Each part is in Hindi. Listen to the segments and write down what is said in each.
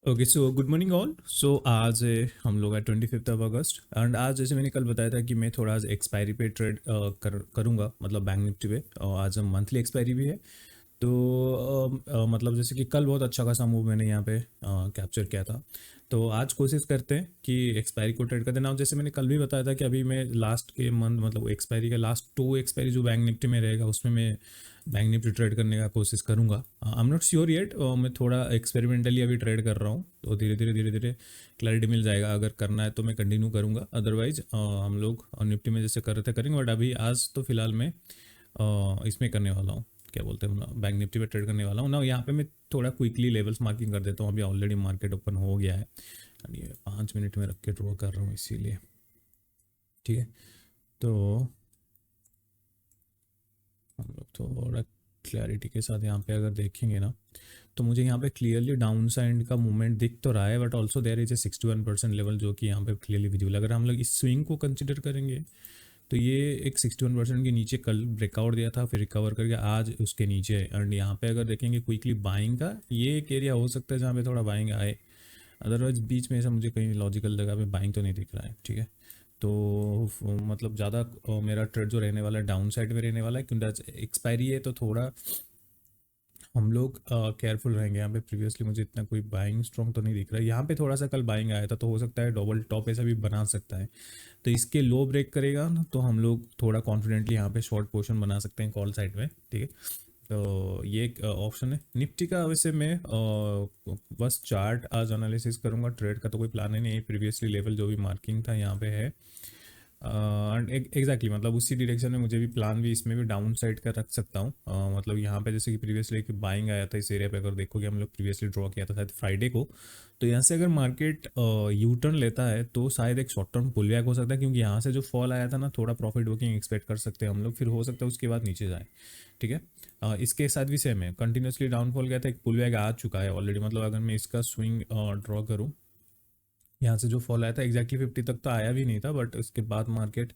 Okay, so good morning all. So आज हम लोग 25 अगस्त एंड आज जैसे मैंने कल बताया था कि मैं थोड़ा आज एक्सपायरी पे ट्रेड करूँगा, मतलब बैंक निफ्टी पे। और आज मंथली एक्सपायरी भी है। तो मतलब जैसे कि कल बहुत अच्छा खासा मूव मैंने यहाँ पे कैप्चर किया था। तो आज कोशिश करते हैं कि एक्सपायरी को ट्रेड कर देना। और जैसे मैंने कल भी बताया था कि अभी मैं लास्ट के मंथ मतलब एक्सपायरी का लास्ट 2 एक्सपायरी जो बैंक निफ्टी में रहेगा उसमें मैं बैंक निफ्टी ट्रेड करने का कोशिश करूँगा। I am not sure yet, मैं थोड़ा एक्सपेरिमेंटली अभी ट्रेड कर रहा हूँ, तो धीरे धीरे क्लैरिटी मिल जाएगा। अगर करना है तो मैं कंटिन्यू करूँगा, अदरवाइज हम लोग निफ्टी में जैसे कर रहे थे करेंगे। बट अभी आज तो फिलहाल मैं इसमें करने वाला हूँ, क्या बोलते हैं, बैंक निफ्टी पे ट्रेड करने वाला हूँ ना। यहाँ पे मैं थोड़ा क्विकली लेवल्स मार्किंग कर देता हूँ। अभी ऑलरेडी मार्केट ओपन हो गया है और ये 5 मिनट में रख के ड्रॉ कर रहा हूँ इसीलिए। ठीक है, तो हम लोग थोड़ा क्लैरिटी के साथ यहाँ पे अगर देखेंगे ना, तो मुझे यहाँ पे क्लियरली डाउन साइड का मूवमेंट दिख तो रहा है, but also there is a 61% level जो कि यहाँ पे क्लियरली विजिबल। अगर हम लोग इस स्विंग को कंसिडर करेंगे तो ये एक 61% के नीचे कल ब्रेकआउट दिया था, फिर रिकवर करके आज उसके नीचे है। एंड यहाँ पे अगर देखेंगे क्विकली बाइंग का ये एक एरिया हो सकता है जहाँ पे थोड़ा बाइंग आए। अदरवाइज बीच में ऐसा मुझे कहीं लॉजिकल जगह पे बाइंग तो नहीं दिख रहा है। ठीक है, तो मतलब ज़्यादा मेरा ट्रेड जो रहने वाला है डाउन साइड में रहने वाला है, क्योंकि एक्सपायरी है तो थोड़ा हम लोग केयरफुल रहेंगे। यहाँ पे प्रीवियसली मुझे इतना कोई बाइंग स्ट्रॉन्ग तो नहीं दिख रहा है। यहाँ पे थोड़ा सा कल बाइंग आया था, तो हो सकता है डबल टॉप ऐसा भी बना सकता है। तो इसके लो ब्रेक करेगा ना तो हम लोग थोड़ा कॉन्फिडेंटली यहाँ पे शॉर्ट पोर्शन बना सकते हैं कॉल साइड में। ठीक है, तो ये एक ऑप्शन है निफ्टी का। वैसे मैं बस चार्ट आज एनालिसिस करूँगा, ट्रेड का तो कोई प्लान ही नहीं है। प्रीवियसली लेवल जो भी मार्किंग था यहाँ पे है एंड एग्जैक्टली मतलब उसी डायरेक्शन में मुझे भी प्लान भी इसमें भी डाउन साइड का रख सकता हूँ। मतलब यहाँ पे जैसे कि प्रीवियसली एक बाइंग आया था इस एरिया पे, अगर देखोगे हम लोग प्रीवियसली ड्रॉ किया था शायद फ्राइडे को। तो यहाँ से अगर मार्केट यू टर्न लेता है तो शायद एक शॉर्ट टर्म पुल बैक हो सकता है, क्योंकि यहाँ से जो फॉल आया था ना थोड़ा प्रॉफिट बुकिंग एक्सपेक्ट कर सकते हैं हम लोग। फिर हो सकता है उसके बाद नीचे जाए। ठीक है, इसके साथ भी सेम है, कंटिन्यूसली डाउनफॉल गया था, एक पुल बैक आ चुका है ऑलरेडी। मतलब अगर मैं इसका स्विंग ड्रॉ करूँ, यहाँ से जो फॉल आया था एग्जैक्टली 50 तक तो आया भी नहीं था, बट उसके बाद मार्केट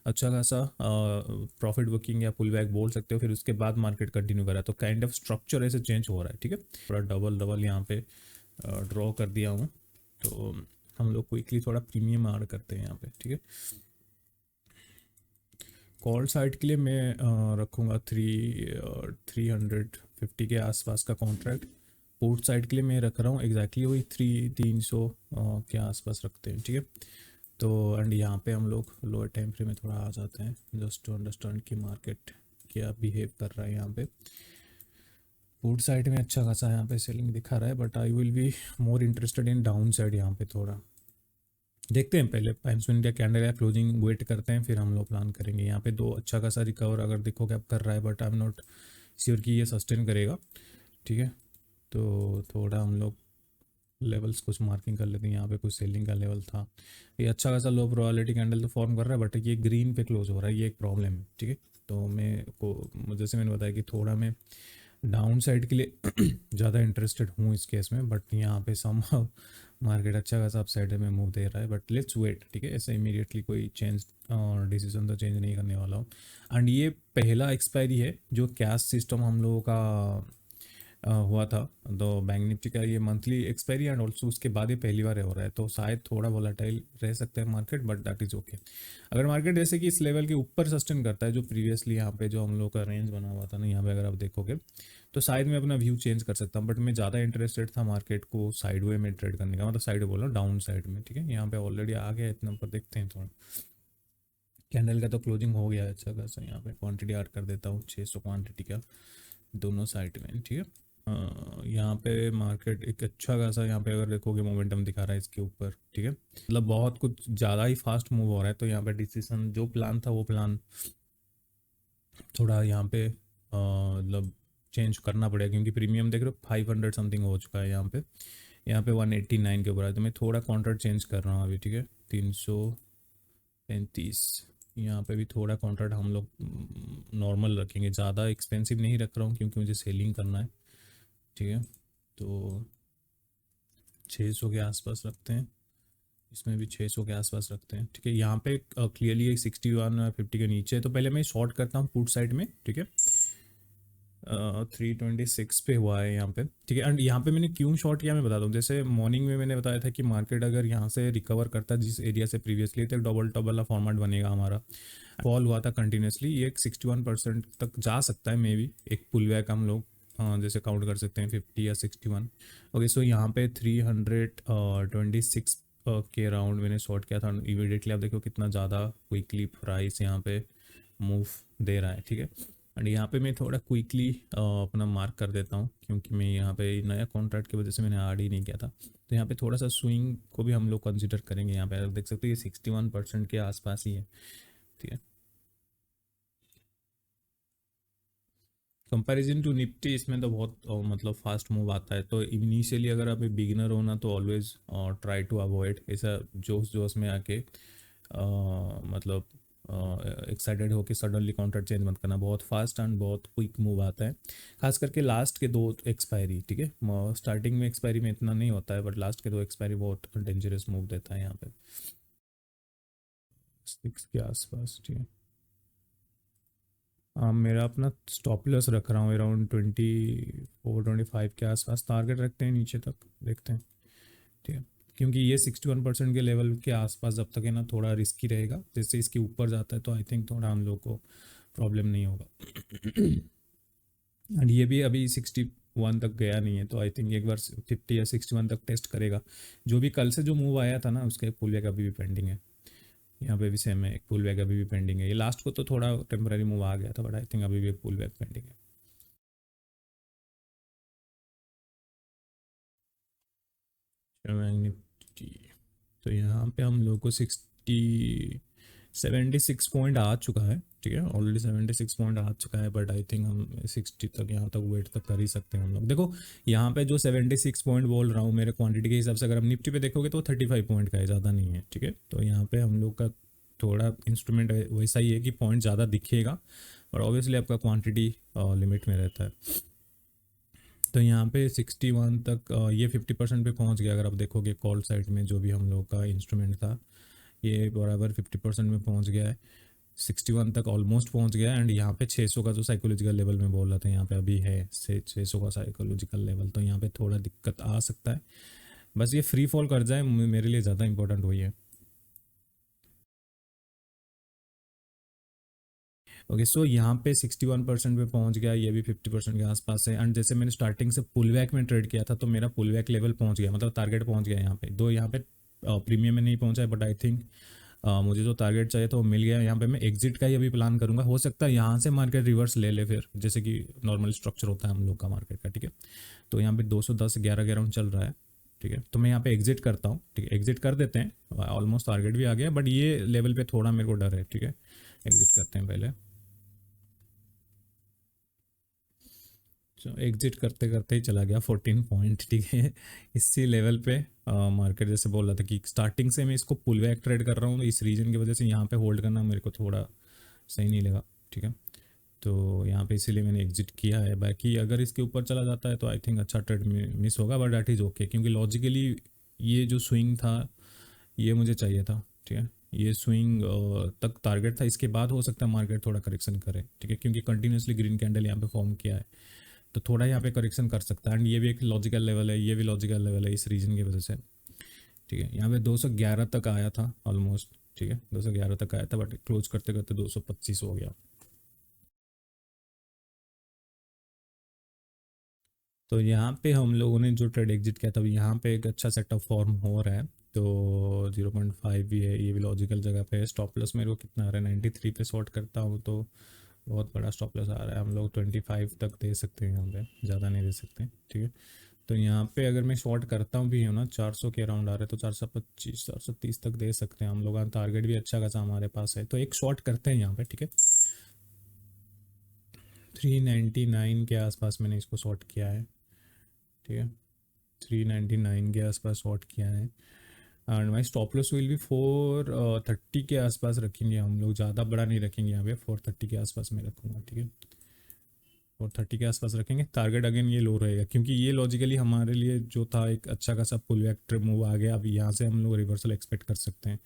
अच्छा खासा प्रॉफिट बुकिंग या पुल बैक बोल सकते हो। फिर उसके बाद मार्केट कंटिन्यू करा, तो काइंड ऑफ स्ट्रक्चर ऐसे चेंज हो रहा है। ठीक है, थोड़ा डबल डबल यहाँ पे ड्रॉ कर दिया हूँ। तो हम लोग क्विकली थोड़ा प्रीमियम ऐड करते हैं यहाँ पे। ठीक है, कॉल साइड के लिए मैं रखूँगा 350 के आसपास का कॉन्ट्रैक्ट। पोर्ट साइड के लिए मैं रख रहा हूँ एग्जैक्टली वही 300 के आसपास रखते हैं। ठीक है, तो एंड यहाँ पे हम लोग लोअर टाइम फ्रेम में थोड़ा आ जाते हैं जस्ट टू अंडरस्टैंड कि मार्केट क्या बिहेव कर रहा है। यहाँ पे पुट साइड में अच्छा खासा यहाँ पे सेलिंग दिखा रहा है, but I will be more interested in down side. यहाँ पे थोड़ा देखते हैं, पहले 5 मिनट या कैंडल या क्लोजिंग वेट करते हैं, फिर हम लोग प्लान करेंगे। यहाँ पे दो अच्छा खासा रिकवर अगर देखोगे अब कर रहा है, but I am not sure कि ये सस्टेन करेगा। ठीक है, तो थोड़ा हम लोग लेवल्स कुछ मार्किंग कर लेते हैं। यहाँ पे कुछ सेलिंग का लेवल था, ये अच्छा खासा लो प्रोबेबिलिटी कैंडल तो फॉर्म कर रहा है, बट ये ग्रीन पे क्लोज हो रहा है, ये एक प्रॉब्लम है। ठीक है, तो मैं को जैसे मैंने बताया कि थोड़ा मैं डाउन साइड के लिए ज़्यादा इंटरेस्टेड हूँ इस केस में, बट यहाँ पे सम मार्केट अच्छा खासा अप साइड में मूव दे रहा है, बट लेट्स वेट। ठीक है, ऐसे इमीडिएटली कोई चेंज और डिसीजन तो चेंज नहीं करने वाला हूँ। एंड ये पहला एक्सपायरी है जो कैश सिस्टम हम लोगों का हुआ था। तो बैंक निफ्टी का ये मंथली एक्सपायरी एंड ऑल्सो उसके बाद ये पहली बार हो रहा है, तो शायद थोड़ा वोलेटाइल रह सकता है market, but that is okay. अगर मार्केट जैसे कि इस लेवल के ऊपर सस्टेन करता है जो प्रीवियसली यहाँ पे जो हम लोग का रेंज बना हुआ था ना, यहाँ पे अगर आप देखोगे तो शायद मैं अपना व्यू चेंज कर सकता हूँ। बट मैं ज़्यादा इंटरेस्टेड था मार्केट को साइड वे में ट्रेड करने का, मतलब साइड बोल रहा हूँ डाउन साइड में। ठीक है, यहाँ पे ऑलरेडी आ गया इतना पर, देखते हैं थोड़ा कैंडल का तो क्लोजिंग हो गया है अच्छा खासा। यहाँ पे क्वांटिटी ऐड कर देता हूँ 600 क्वांटिटी का दोनों साइड में। ठीक है, यहाँ पे मार्केट एक अच्छा खासा यहाँ पे अगर देखोगे मोमेंटम दिखा रहा है इसके ऊपर। ठीक है, मतलब बहुत कुछ ज़्यादा ही फास्ट मूव हो रहा है, तो यहाँ पे डिसीजन जो प्लान था वो प्लान थोड़ा यहाँ पे मतलब चेंज करना पड़ेगा, क्योंकि प्रीमियम देख रहे हो 500 समथिंग हो चुका है यहाँ पे। यहाँ पे 189 के ऊपर है, तो मैं थोड़ा कॉन्ट्रैक्ट चेंज कर रहा हूँ अभी। ठीक है, 335 यहाँ पे भी थोड़ा कॉन्ट्रैक्ट हम लोग नॉर्मल रखेंगे, ज़्यादा एक्सपेंसिव नहीं रख रहा हूँ क्योंकि मुझे सेलिंग करना है। ठीक है, तो 600 के आसपास रखते हैं, इसमें भी 600 के आसपास रखते हैं। ठीक है, यहाँ पे क्लियरली 61 50 के नीचे है, तो पहले मैं शॉर्ट करता हूँ पुट साइड में। ठीक है, 326 पे हुआ है यहाँ पे, ठीक है। एंड यहाँ पे मैंने क्यों शॉर्ट किया मैं बता दूँ। जैसे मॉर्निंग में मैंने बताया था कि मार्केट अगर यहाँ से रिकवर करता है जिस एरिया से प्रीवियसली, तो डबल टॉप वाला फॉर्मेट बनेगा हमारा। फॉल हुआ था कंटिन्यूसली, ये एक 61% तक जा सकता है मे बी, एक पुल बैक हम लोग जैसे काउंट कर सकते हैं 50 या 61। ओके, सो यहाँ पे 326 के राउंड मैंने शॉर्ट किया था। इमीडिएटली आप देखो कितना ज़्यादा क्विकली प्राइस यहाँ पे मूव दे रहा है, ठीक है। एंड यहाँ पे मैं थोड़ा क्विकली अपना मार्क कर देता हूँ, क्योंकि मैं यहाँ पे नया कॉन्ट्रैक्ट की वजह से मैंने ऐड ही नहीं किया था। तो यहाँ पे थोड़ा सा स्विंग को भी हम लोग कंसिडर करेंगे। यहाँ पे आप देख सकते हो ये 61% के आसपास ही है, ठीक है। कंपैरिजन टू निफ्टी इसमें तो बहुत मतलब फास्ट मूव आता है। तो इनिशियली अगर आप बिगिनर हो ना, तो ऑलवेज ट्राई टू अवॉइड ऐसा जोश जोश में आके मतलब एक्साइटेड होकर सडनली कॉन्ट्रैक्ट चेंज मत करना। बहुत फास्ट एंड बहुत क्विक मूव आता है, खास करके लास्ट के दो एक्सपायरी, ठीक है। स्टार्टिंग में एक्सपायरी में इतना नहीं होता है, बट लास्ट के दो एक्सपायरी बहुत डेंजरस मूव देता है यहाँ पे 6 के आसपास, ठीक है। मेरा अपना स्टॉप लॉस रख रहा हूँ अराउंड 24-25 के आसपास। टारगेट रखते हैं नीचे तक, देखते हैं, ठीक है। क्योंकि ये 61% के लेवल के आसपास जब तक है ना, थोड़ा रिस्की रहेगा। जैसे इसके ऊपर जाता है तो आई थिंक थोड़ा हम लोग को प्रॉब्लम नहीं होगा। एंड ये भी अभी 61 तक गया नहीं है, तो आई थिंक एक बार 50 या 61 तक टेस्ट करेगा। जो भी कल से जो मूव आया था ना, उसका पुल बैक अभी भी पेंडिंग है। यहाँ पे भी सेम है, एक पुल बैक अभी भी पेंडिंग है। ये लास्ट को तो थोड़ा टेम्पररी मूव आ गया था, बट आई थिंक अभी भी एक पुल बैक पेंडिंग है। निफ्टी तो यहाँ पे हम लोग को 76 पॉइंट आ चुका है, ठीक है। ऑलरेडी 76 पॉइंट आ चुका है, बट आई थिंक हम 60 तक यहाँ तक वेट तक कर ही सकते हैं हम लोग। देखो यहाँ पे जो 76 पॉइंट बोल रहा हूँ मेरे क्वांटिटी के हिसाब से, अगर हम निफ्टी पे देखोगे तो 35 पॉइंट का है, ज़्यादा नहीं है, ठीक है। तो यहाँ पे हम लोग का थोड़ा इंस्ट्रूमेंट वैसा ही है कि पॉइंट ज़्यादा दिखेगा, और ऑब्वियसली आपका क्वांटिटी लिमिट में रहता है। तो यहाँ पे 61 तक ये 50% पे पहुँच गया। अगर आप देखोगे कॉल साइड में जो भी हम लोग का इंस्ट्रूमेंट था, ये बराबर 50% में पहुँच गया है। 61 तक ऑलमोस्ट पहुँच गया है। एंड यहाँ पे 600 का जो साइकोलॉजिकल लेवल में बोल रहा था, यहाँ पे अभी है 600 का साइकोलॉजिकल लेवल। तो यहाँ पे थोड़ा दिक्कत आ सकता है, बस ये फ्री फॉल कर जाए मेरे लिए ज़्यादा इंपॉर्टेंट वही है। ओके, सो यहाँ पे 61% पे पहुँच गया, ये भी 50% के आसपास है। एंड जैसे मैंने स्टार्टिंग से पुल बैक में ट्रेड किया था, तो मेरा पुल बैक लेवल पहुँच गया, मतलब टारगेट पहुँच गया यहाँ पे। दो यहाँ पे प्रीमियम में नहीं पहुँचा है, बट आई थिंक मुझे जो टारगेट चाहिए था वो मिल गया। यहाँ पे मैं एग्जिट का ही अभी प्लान करूँगा। हो सकता है यहाँ से मार्केट रिवर्स ले ले फिर, जैसे कि नॉर्मल स्ट्रक्चर होता है हम लोग का मार्केट का, ठीक है। तो यहाँ पे 210-11 के अराउंड चल रहा है, ठीक है। तो मैं यहाँ पे एग्जिट करता हूँ, ठीक है। एग्जिट कर देते हैं, ऑलमोस्ट टारगेट भी आ गया, बट ये लेवल पे थोड़ा मेरे को डर है, ठीक है। एग्जिट करते हैं पहले। एग्जिट करते करते ही चला गया 14 पॉइंट, ठीक है। इसी लेवल पे मार्केट जैसे बोल रहा था कि स्टार्टिंग से मैं इसको पुल बैक ट्रेड कर रहा हूँ, इस रीजन की वजह से यहाँ पे होल्ड करना मेरे को थोड़ा सही नहीं लगा, ठीक है। तो यहाँ पे इसीलिए मैंने एग्जिट किया है। बाकी अगर इसके ऊपर चला जाता है तो आई थिंक अच्छा ट्रेड मिस होगा, बट दैट इज़ ओके, क्योंकि लॉजिकली ये जो स्विंग था ये मुझे चाहिए था, ठीक है। ये स्विंग तक टारगेट था, इसके बाद हो सकता है मार्केट थोड़ा करेक्शन करे, ठीक है, क्योंकि कंटिन्यूसली ग्रीन कैंडल यहाँ पे फॉर्म किया है, तो थोड़ा यहाँ पे करेक्शन कर सकता है। एंड ये भी एक लॉजिकल लेवल है, ये भी लॉजिकल लेवल है इस रीजन की वजह से, ठीक है। यहाँ पे 211 तक आया था ऑलमोस्ट, ठीक है। 211 तक आया था, बट क्लोज करते करते 225 हो गया। तो यहाँ पे हम लोगों ने जो ट्रेड एग्जिट किया था, यहाँ पे एक अच्छा सेटअप फॉर्म हो रहा है। तो 0.5 भी है, ये भी लॉजिकल जगह पे है। स्टॉप लॉस मेरे को कितना आ रहा है, 93 पे शॉर्ट करता हूँ तो बहुत बड़ा स्टॉप लॉस आ रहा है। हम लोग 25 तक दे सकते हैं यहाँ पे, ज़्यादा नहीं दे सकते, ठीक है। तो यहाँ पे अगर मैं शॉर्ट करता हूँ भी हूँ ना, 400 के अराउंड आ रहा है, तो 425 430 तक दे सकते हैं हम लोग। टारगेट भी अच्छा खासा हमारे पास है, तो एक शॉर्ट करते हैं यहाँ पे, ठीक है। 399 के आसपास मैंने इसको शॉर्ट किया है, ठीक है। 399 के आसपास शॉर्ट किया है। And my stop loss will भी 430 के आसपास रखेंगे हम लोग, ज़्यादा बड़ा नहीं रखेंगे यहाँ पे, 430 के आसपास मैं रखूँगा, ठीक है। 430 के आसपास रखेंगे। टारगेट अगेन ये लो रहेगा, क्योंकि ये लॉजिकली हमारे लिए जो था एक अच्छा खासा पुल बैक ट्रिप मूव आ गया। अब यहाँ से हम लोग रिवर्सल एक्सपेक्ट कर सकते हैं,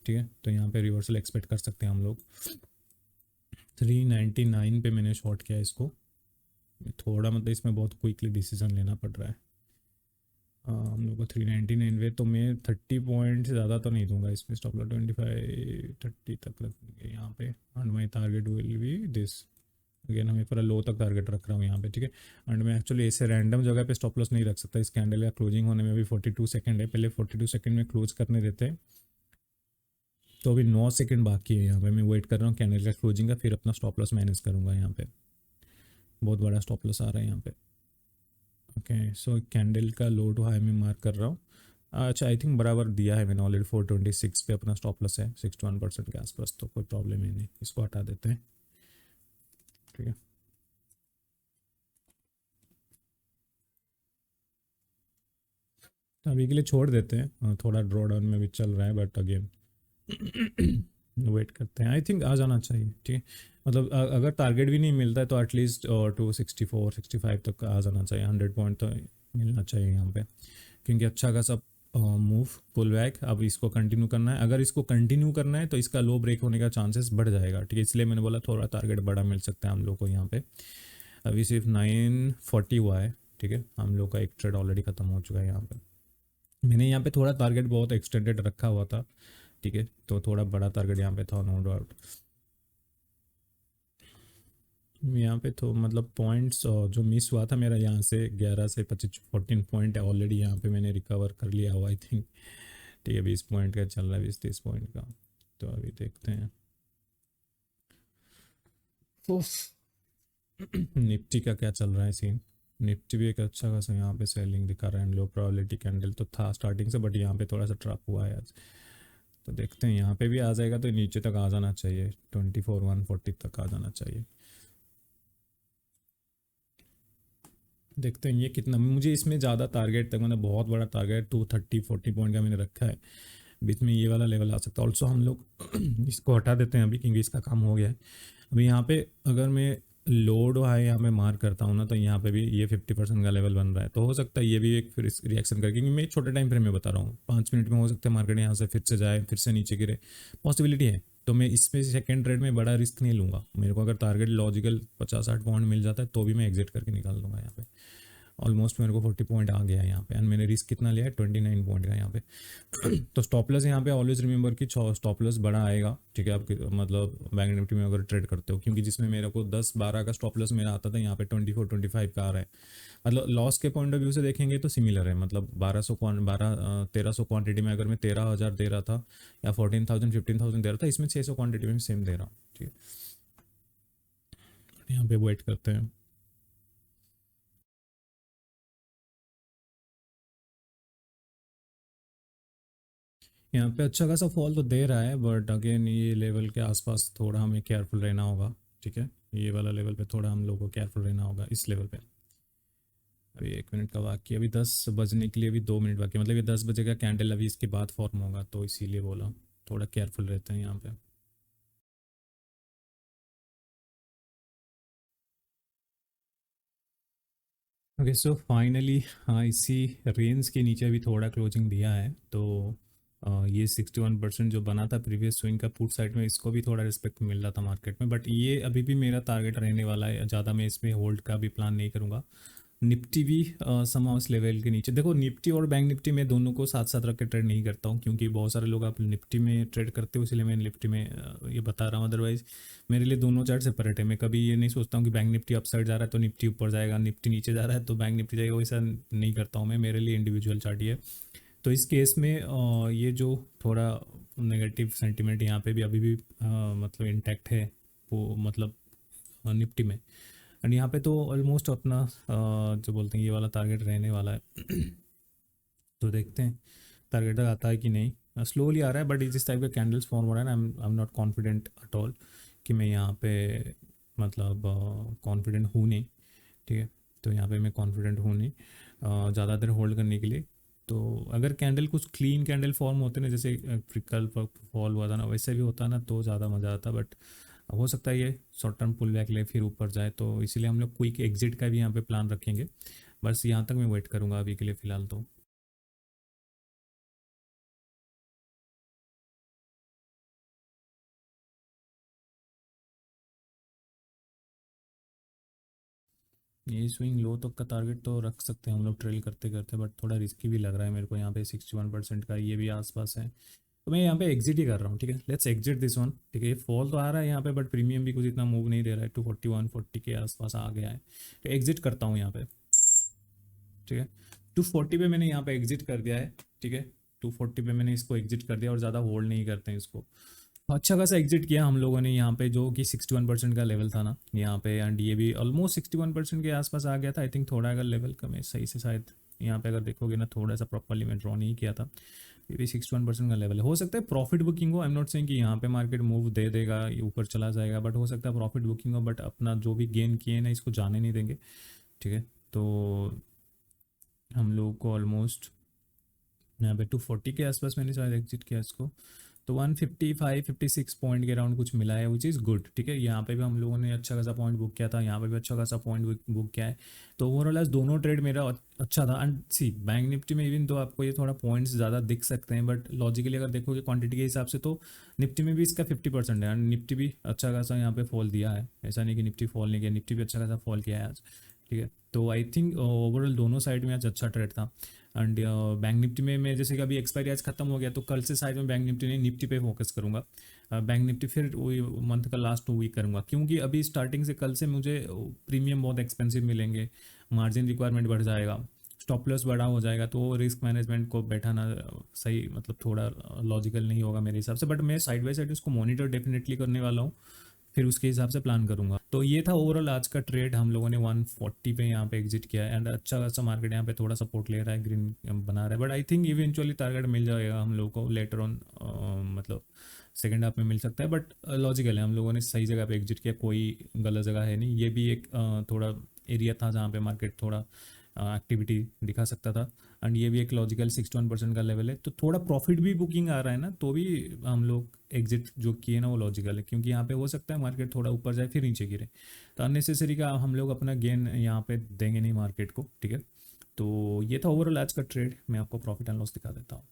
ठीक है। तो यहाँ पे रिवर्सल एक्सपेक्ट कर सकते हैं हम लोग। 399 पे मैंने शॉर्ट किया इसको, थोड़ा मतलब इसमें बहुत क्विकली डिसीजन लेना पड़ रहा है। हम लोग को 399 वे, तो मैं 30 पॉइंट से ज़्यादा तो नहीं दूंगा इसमें। स्टॉप लॉस 25 30 तक रखेंगे यहाँ पे, and my target will be this. Again हमें पूरा लो तक टारगेट रख रहा हूँ यहाँ पे, ठीक है। एंड मैं एक्चुअली ऐसे रैंडम जगह पे स्टॉप लॉस नहीं रख सकता। इस कैंडल का क्लोजिंग होने में अभी 42 सेकंड है, पहले 42 सेकंड में क्लोज करने देते हैं। तो अभी 9 सेकंड बाकी है यहाँ पे, मैं वेट कर रहा हूँ कैंडल का क्लोजिंग का, फिर अपना स्टॉप लॉस मैनेज करूँगा। यहाँ पे बहुत बड़ा स्टॉप लॉस आ रहा है यहाँ पे। ओके, सो कैंडल का लो टू हाई में मार्क कर रहा हूँ। अच्छा, आई थिंक बराबर दिया है मैंने ऑलरेडी। 426 पे अपना स्टॉप लॉस है, 61% के आसपास, तो कोई प्रॉब्लम ही नहीं। इसको हटा देते हैं, ठीक है। तो अभी के लिए छोड़ देते हैं। थोड़ा ड्रॉ डाउन में भी चल रहा है, बट अगेन वेट करते हैं। आई थिंक आ जाना चाहिए, ठीक है। मतलब अगर टारगेट भी नहीं मिलता है तो एटलीस्ट 264 65 तक आ जाना चाहिए। 100 पॉइंट तो मिलना चाहिए यहाँ पे, क्योंकि अच्छा खासा मूव पुल बैक। अब इसको कंटिन्यू करना है। अगर इसको कंटिन्यू करना है तो इसका लो ब्रेक होने का चांसेस बढ़ जाएगा, ठीक है। इसलिए मैंने बोला थोड़ा टारगेट बड़ा मिल सकता है हम लोग को यहाँ पे। अभी सिर्फ 940 हुआ है, ठीक है। हम लोग का एक ट्रेड ऑलरेडी ख़त्म हो चुका है यहाँ पे। मैंने यहाँ पे थोड़ा टारगेट बहुत एक्सटेंडेड रखा हुआ था, ठीक है। तो थोड़ा बड़ा टारगेट यहाँ पे था, नो डाउट। यहाँ पे तो मतलब पॉइंट्स जो मिस हुआ था मेरा, यहाँ से 11 से 25 14 पॉइंट है ऑलरेडी यहाँ पे मैंने रिकवर कर लिया हुआ, आई थिंक, ठीक है। 20 पॉइंट का चल रहा है, 20 30 पॉइंट का। तो अभी देखते हैं। उफ। निफ्टी का क्या चल रहा है सीन। निफ्टी भी एक अच्छा खासा यहाँ पे सेलिंग दिखा रहा है, लो प्रोबेबिलिटी कैंडल तो था स्टार्टिंग से, बट यहाँ पे थोड़ा सा ट्रैप हुआ है आज। तो देखते हैं, यहाँ पे भी आ जाएगा तो नीचे तक आ जाना चाहिए, 24 140 तक आ जाना चाहिए। देखते हैं ये कितना, मुझे इसमें ज़्यादा टारगेट तक, मतलब बहुत बड़ा टारगेट 230 40 पॉइंट का मैंने रखा है। बीच में ये वाला लेवल आ सकता है। ऑल्सो हम लोग इसको हटा देते हैं अभी, क्योंकि इसका काम हो गया है। अभी यहाँ पे अगर मैं लोड हाई यहाँ पे मार्क करता हूँ ना, तो यहाँ पे भी ये 50% का लेवल बन रहा है। तो हो सकता है ये भी एक फिर रिएक्शन करके, क्योंकि मैं एक छोटे टाइम फ्रेम में बता रहा हूँ, 5 मिनट में हो सकता है मार्केट यहाँ से फिर से जाए, फिर से नीचे गिरे, पॉसिबिलिटी है। तो मैं इसमें सेकंड ट्रेड में बड़ा रिस्क नहीं लूँगा। मेरे को अगर टारगेट लॉजिकल 50 60 पॉइंट मिल जाता है तो भी मैं एग्जिट करके निकाल दूंगा यहाँ पे। ऑलमोस्ट मेरे को 40 पॉइंट आ गया है यहाँ पे, एंड मैंने रिस्क कितना लिया है, 29 पॉइंट का यहाँ पे। तो स्टॉप लॉस यहाँ पे ऑलवेज रिमेंबर कि स्टॉप लॉस बड़ा आएगा, ठीक है। आप मतलब बैंक निफ्टी में अगर ट्रेड करते हो, क्योंकि जिसमें मेरे को 10 12 का स्टॉप लॉस मेरा आता था, यहाँ पे 24 25 का आ रहा है। मतलब लॉस के पॉइंट ऑफ व्यू से देखेंगे तो सिमिलर है। मतलब 1300 क्वांटिटी में अगर मैं 13,000 दे रहा था, या 14,000 15,000 दे रहा था, इसमें 600 क्वांटिटी में सेम दे रहा हूँ, ठीक है। यहाँ पे वेट करते हैं। यहाँ पे अच्छा खासा फॉल तो दे रहा है, बट अगेन ये लेवल के आसपास थोड़ा हमें केयरफुल रहना होगा, ठीक है। ये वाला लेवल पे थोड़ा हम लोग को केयरफुल रहना होगा, इस लेवल पे। अभी 1 मिनट का बाकी, अभी 10 बजने के लिए अभी 2 मिनट बाकी, मतलब ये 10 बजे का कैंडल अभी इसके बाद फॉर्म होगा, तो इसीलिए बोला थोड़ा केयरफुल रहते हैं यहाँ पे। ओके, सो फाइनली हाँ, इसी रेंज के नीचे अभी थोड़ा क्लोजिंग दिया है। तो ये 61% जो बना था प्रीवियस स्विंग का पुट साइड में, इसको भी थोड़ा रिस्पेक्ट मिल रहा था मार्केट में, बट ये अभी भी मेरा टारगेट रहने वाला है। ज़्यादा मैं इसमें होल्ड का भी प्लान नहीं करूँगा। निफ्टी भी समाउ इस लेवल के नीचे। देखो, निफ्टी और बैंक निफ्टी में दोनों को साथ साथ रख के ट्रेड नहीं करता हूँ, क्योंकि बहुत सारे लोग आप निफ्टी में ट्रेड करते हो, इसलिए मैं निफ्टी में ये बता रहा हूँ। अदरवाइज मेरे लिए दोनों चार्ट सेपरेट है। मैं कभी ये नहीं सोचता हूँ कि बैंक निफ्टी अप साइड जा रहा है तो निफ्टी ऊपर जाएगा, निफ्टी नीचे जा रहा है तो बैंक निफ्टी जाएगा, वैसा नहीं करता हूँ मैं। मेरे लिए इंडिविजुअल चार्ट ही है। तो इस केस में ये जो थोड़ा नेगेटिव सेंटिमेंट यहाँ पे भी अभी भी मतलब इंटैक्ट है, वो मतलब निफ्टी में। एंड यहाँ पे तो ऑलमोस्ट अपना जो बोलते हैं ये वाला टारगेट रहने वाला है। तो देखते हैं टारगेट तक आता है कि नहीं। स्लोली आ रहा है, बट इस टाइप के कैंडल्स फॉर्म हो रहा है ना, I am not confident at all कि मैं यहाँ पे मतलब कॉन्फिडेंट हूँ नहीं, ठीक है। तो यहाँ पे मैं कॉन्फिडेंट हूँ नहीं ज़्यादा देर होल्ड करने के लिए। तो अगर कैंडल कुछ क्लीन कैंडल फॉर्म होते ना, जैसे कल फॉल हुआ था ना, वैसे भी होता ना तो ज़्यादा मज़ा आता। बट हो सकता है ये शॉर्ट टर्म पुल बैक ले फिर ऊपर जाए, तो इसीलिए हम लोग क्विक एग्जिट का भी यहाँ पे प्लान रखेंगे। बस यहाँ तक मैं वेट करूँगा अभी के लिए फ़िलहाल तो। ये स्विंग लो तक का टारगेट तो रख सकते हैं हम लोग ट्रेल करते करते, बट थोड़ा रिस्की भी लग रहा है मेरे को। यहाँ पे 61% का ये भी आसपास है, तो मैं यहाँ पे एग्जिट ही कर रहा हूँ। ठीक है, लेट्स एग्जिट दिस वन। ठीक है, ये फॉल तो आ रहा है यहाँ पे, बट प्रीमियम भी कुछ इतना मूव नहीं दे रहा है। 241-40 के आसपास आ गया है, तो एग्जिट करता हूँ यहाँ पे। ठीक है, 240 पे मैंने यहाँ पे एग्जिट कर दिया है। ठीक है, 240 पे मैंने इसको एग्जिट कर दिया और ज़्यादा होल्ड नहीं करते हैं इसको। अच्छा खासा एग्जिट किया हम लोगों ने यहाँ पे, जो कि 61% का लेवल था ना यहाँ पे, एंड ये भी ऑलमोस्ट 61% के आसपास आ गया था। आई थिंक थोड़ा अगर लेवल कम है सही से, शायद यहाँ पे अगर देखोगे ना, थोड़ा सा प्रॉपरली मैं ड्रॉ नहीं किया था। ये भी 61% का लेवल है। हो सकता है प्रॉफिट बुकिंग हो, आई एम नॉट सेइंग कि यहाँ पे मार्केट मूव दे देगा, ये ऊपर चला जाएगा, बट हो सकता है प्रॉफिट बुकिंग हो, बट अपना जो भी गेन किए ना इसको जाने नहीं देंगे। ठीक है, तो हम लोग को ऑलमोस्ट यहाँ पे 240 के आसपास मैंने शायद एग्जिट किया इसको, तो 155-56 पॉइंट के अराउंड कुछ मिला है, विच इज़ गुड। ठीक है, यहाँ पे भी हम लोगों ने अच्छा खासा पॉइंट बुक किया था, यहाँ पे भी अच्छा खासा पॉइंट बुक किया है। तो ओवरऑल आज दोनों ट्रेड मेरा अच्छा था। एंड सी बैंक निफ्टी में इवन तो आपको ये थोड़ा पॉइंट्स ज़्यादा दिख सकते हैं, बट लॉजिकली अगर देखोगे क्वांटिटी के हिसाब से तो निफ्टी में भी इसका 50% है, एंड निफ्टी भी अच्छा खासा यहाँ पे फॉल दिया है। ऐसा नहीं कि निफ्टी फॉल नहीं किया, निफ्टी भी अच्छा खासा फॉल किया है आज। ठीक है, तो आई थिंक ओवरऑल दोनों साइड में आज अच्छा ट्रेड था। एंड बैंक निफ्टी में मैं जैसे कि अभी एक्सपायरी आज खत्म हो गया, तो कल से शायद मैं बैंक निफ्टी नहीं निफ्टी पे फोकस करूंगा। बैंक निफ्टी फिर वही मंथ का लास्ट 2 वीक करूंगा, क्योंकि अभी स्टार्टिंग से कल से मुझे प्रीमियम बहुत एक्सपेंसिव मिलेंगे, मार्जिन रिक्वायरमेंट बढ़ जाएगा, स्टॉप लॉस बड़ा हो जाएगा, तो रिस्क मैनेजमेंट को बैठाना सही मतलब थोड़ा लॉजिकल नहीं होगा मेरे हिसाब से। बट मैं साइड बाय साइड उसको मॉनिटर डेफिनेटली करने वाला हूँ, फिर उसके हिसाब से प्लान करूंगा। तो ये था ओवरऑल आज का ट्रेड। हम लोगों ने 140 पे यहाँ पे एग्जिट किया है, एंड अच्छा खासा मार्केट यहाँ पे थोड़ा सपोर्ट ले रहा है, ग्रीन बना रहा है, but I think eventually target मिल जाएगा हम लोगों को लेटर ऑन, मतलब सेकेंड हाफ में मिल सकता है। बट लॉजिकल है, हम लोगों ने सही जगह पे एग्जिट किया, कोई गलत जगह है नहीं। ये भी एक थोड़ा एरिया था जहाँ पे मार्केट थोड़ा एक्टिविटी दिखा सकता था, एंड ये भी एक लॉजिकल 61% का लेवल है, तो थोड़ा प्रॉफिट भी बुकिंग आ रहा है ना, तो भी हम लोग एग्जिट जो किए ना वो लॉजिकल है, क्योंकि यहाँ पे हो सकता है मार्केट थोड़ा ऊपर जाए फिर नीचे गिरे, तो अननेसेसरी का हम लोग अपना गेन यहाँ पे देंगे नहीं मार्केट को। ठीक है, तो ये था ओवरऑल आज का ट्रेड। मैं आपको प्रॉफिट एंड लॉस दिखा देता हूँ।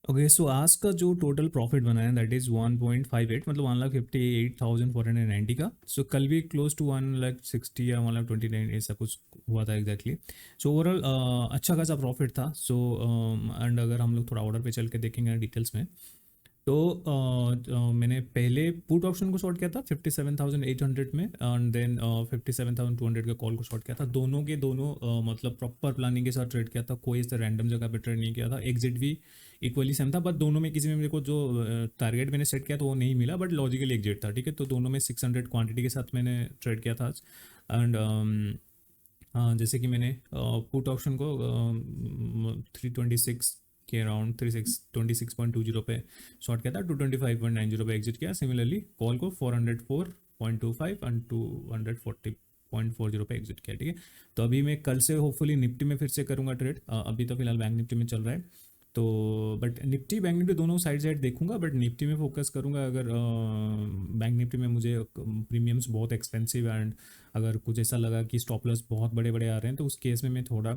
ओके, सो आज का जो टोटल प्रॉफिट बना है दैट इज़ 1.58, मतलब 1,58,490 का। सो कल भी क्लोज टू 1,60 या 1,29 ऐसा कुछ हुआ था एग्जैक्टली। सो ओवरऑल अच्छा खासा प्रॉफिट था। सो एंड अगर हम लोग थोड़ा ऑर्डर पे चल के देखेंगे डिटेल्स में, तो मैंने पहले पुट ऑप्शन को शॉर्ट किया था 57,800 में, एंड देन 57,200 का कॉल को शॉर्ट किया था। दोनों के दोनों मतलब प्रॉपर प्लानिंग के साथ ट्रेड किया था, कोई ऐसे रैंडम जगह पे ट्रेड नहीं किया था। एग्जिट भी इक्वली सेम था, बट दोनों में किसी में मेरे को जो टारगेट मैंने सेट किया तो वो नहीं मिला, बट लॉजिकली एग्जिट था। ठीक है, तो दोनों में 600 क्वांटिटी के साथ मैंने ट्रेड किया था आज। एंड हाँ, जैसे कि मैंने पुट ऑप्शन को 326 के अराउंड 2620 पे शॉर्ट किया था, 225.90 पे एग्जिट किया। सिमिलरली कॉल को 404.25 एंड 240.40 पे एग्जिट किया। ठीक है, तो अभी मैं कल से होपफुली निफ्टी में फिर से करूँगा ट्रेड। अभी तो फिलहाल बैंक निफ्टी में चल रहा है, तो बट निफ्टी बैंक निफ्टी दोनों साइड साइड देखूंगा, बट निफ्टी में फोकस करूंगा। अगर बैंक निफ्टी में मुझे प्रीमियम्स बहुत एक्सपेंसिव एंड अगर कुछ ऐसा लगा कि स्टॉप लॉस बहुत बड़े बड़े आ रहे हैं, तो उस केस में मैं थोड़ा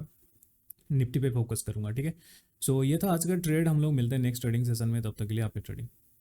निफ्टी पे फोकस करूंगा। ठीक है, सो ये था आज का ट्रेड। हम लोग मिलते हैं नेक्स्ट ट्रेडिंग सेशन में, तब तक के लिए आपकी ट्रेडिंग।